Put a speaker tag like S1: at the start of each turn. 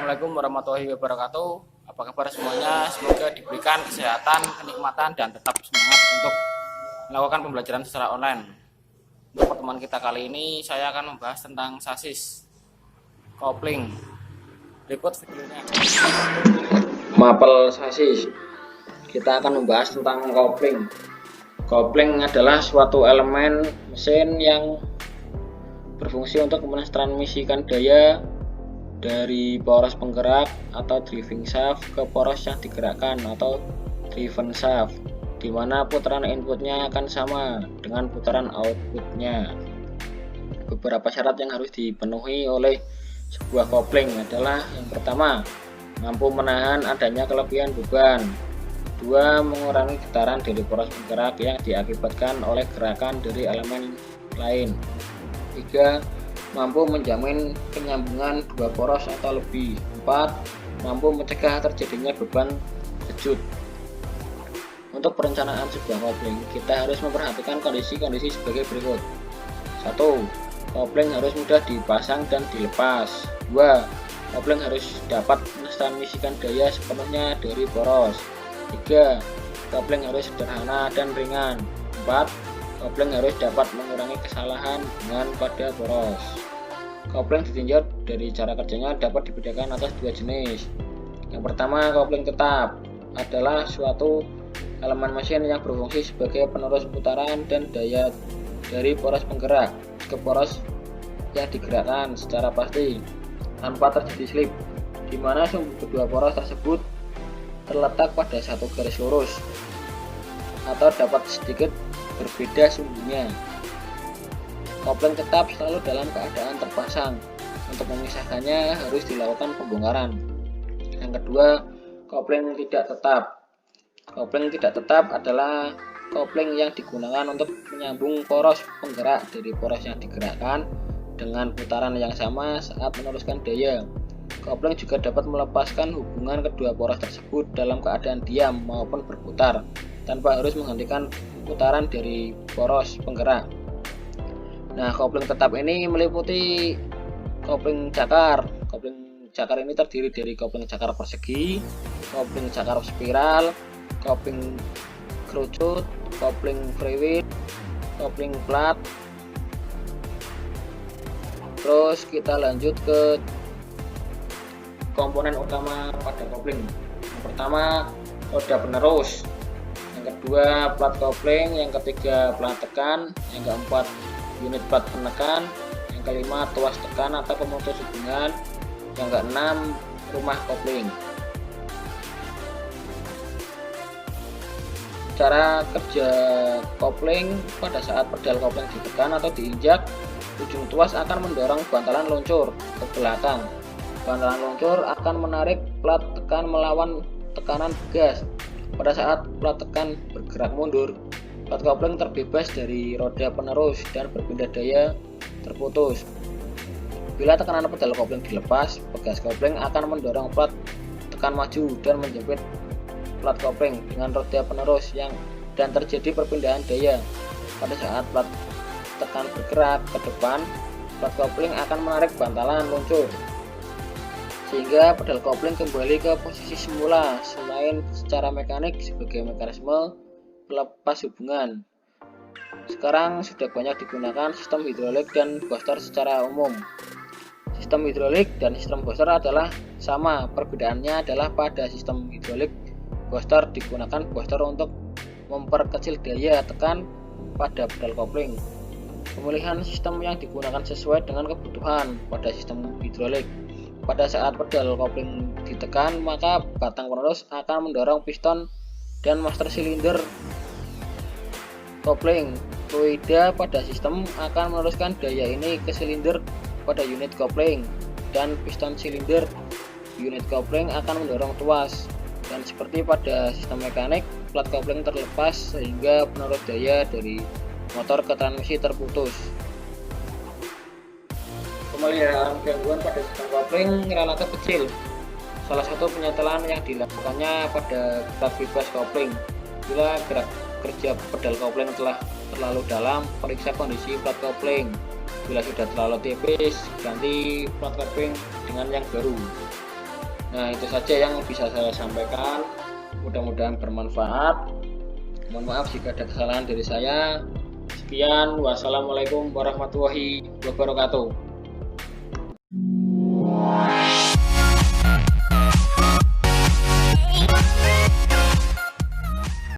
S1: Assalamualaikum warahmatullahi wabarakatuh. Apa kabar semuanya? Semoga diberikan kesehatan, kenikmatan, dan tetap semangat untuk melakukan pembelajaran secara online. Untuk pertemuan kita kali ini, saya akan membahas tentang sasis kopling. Berikut videonya. Mapel sasis. Kita akan membahas tentang kopling. Kopling adalah suatu elemen mesin yang berfungsi untuk mentransmisikan daya dari poros penggerak atau driving shaft ke poros yang digerakkan atau driven shaft, di mana putaran inputnya akan sama dengan putaran outputnya. Beberapa syarat yang harus dipenuhi oleh sebuah kopling adalah: yang pertama, mampu menahan adanya kelebihan beban; dua, mengurangi getaran dari poros penggerak yang diakibatkan oleh gerakan dari elemen lain; tiga, mampu menjamin penyambungan dua poros atau lebih; 4, mampu mencegah terjadinya beban kejut. Untuk perencanaan sebuah kopling, kita harus memperhatikan kondisi-kondisi sebagai berikut. 1. Kopling harus mudah dipasang dan dilepas. 2. Kopling harus dapat mentransmisikan daya sepenuhnya dari poros. 3. Kopling harus sederhana dan ringan. 4. Kopling harus dapat mengurangi kesalahan hubungan pada poros. Kopling ditinjau dari cara kerjanya dapat dibedakan atas dua jenis. Yang pertama, kopling tetap adalah suatu elemen mesin yang berfungsi sebagai penerus putaran dan daya dari poros penggerak ke poros yang digerakkan secara pasti tanpa terjadi slip, di mana sumbu kedua poros tersebut terletak pada satu garis lurus atau dapat sedikit berbeda sumbunya. Kopling tetap selalu dalam keadaan terpasang. Untuk memisahkannya harus dilakukan pembongkaran. Yang kedua, kopling tidak tetap. Kopling tidak tetap adalah kopling yang digunakan untuk menyambung poros penggerak dari poros yang digerakkan dengan putaran yang sama saat meneruskan daya. Kopling juga dapat melepaskan hubungan kedua poros tersebut dalam keadaan diam maupun berputar, tanpa harus menghentikan putaran dari poros penggerak. Nah, kopling tetap ini meliputi kopling cakar. Kopling cakar ini terdiri dari kopling cakar persegi, kopling cakar spiral, kopling kerucut, kopling freewheel, kopling flat. Terus kita lanjut ke komponen utama pada kopling. Yang pertama, roda penerus; yang kedua, plat kopling; yang ketiga, plat tekan; yang keempat, unit plat penekan; yang kelima, tuas tekan atau pemutus hubungan; yang keenam, rumah kopling. Cara kerja kopling: pada saat pedal kopling ditekan atau diinjak, ujung tuas akan mendorong bantalan luncur ke belakang. Bantalan luncur akan menarik plat tekan melawan tekanan gas. Pada saat plat tekan bergerak mundur, plat kopling terbebas dari roda penerus dan berpindah daya terputus. Bila tekanan pedal kopling dilepas, pegas kopling akan mendorong plat tekan maju dan menjepit plat kopling dengan roda penerus dan terjadi perpindahan daya. Pada saat plat tekan bergerak ke depan, plat kopling akan menarik bantalan luncur sehingga pedal kopling kembali ke posisi semula selain secara mekanik sebagai mekanisme pelepas hubungan. Sekarang sudah banyak digunakan sistem hidrolik dan booster secara umum. Sistem hidrolik dan sistem booster adalah sama, perbedaannya adalah pada sistem hidrolik booster digunakan booster untuk memperkecil daya tekan pada pedal kopling. Pemilihan sistem yang digunakan sesuai dengan kebutuhan. Pada sistem hidrolik, pada saat pedal kopling ditekan, maka batang penerus akan mendorong piston dan master silinder kopling. Fluida pada sistem akan meneruskan daya ini ke silinder pada unit kopling, dan piston silinder unit kopling akan mendorong tuas. Dan seperti pada sistem mekanik, plat kopling terlepas sehingga penerus daya dari motor ke transmisi terputus. Pemeliharaan gangguan pada sistem kopling relatif kecil. Salah satu penyetelan yang dilakukannya pada plat bebas kopling. Bila gerak kerja pedal kopling telah terlalu dalam, periksa kondisi plat kopling. Bila sudah terlalu tipis, ganti plat kopling dengan yang baru. Nah, itu saja yang bisa saya sampaikan, mudah-mudahan bermanfaat. Mohon maaf jika ada kesalahan dari saya. Sekian, wassalamualaikum warahmatullahi wabarakatuh.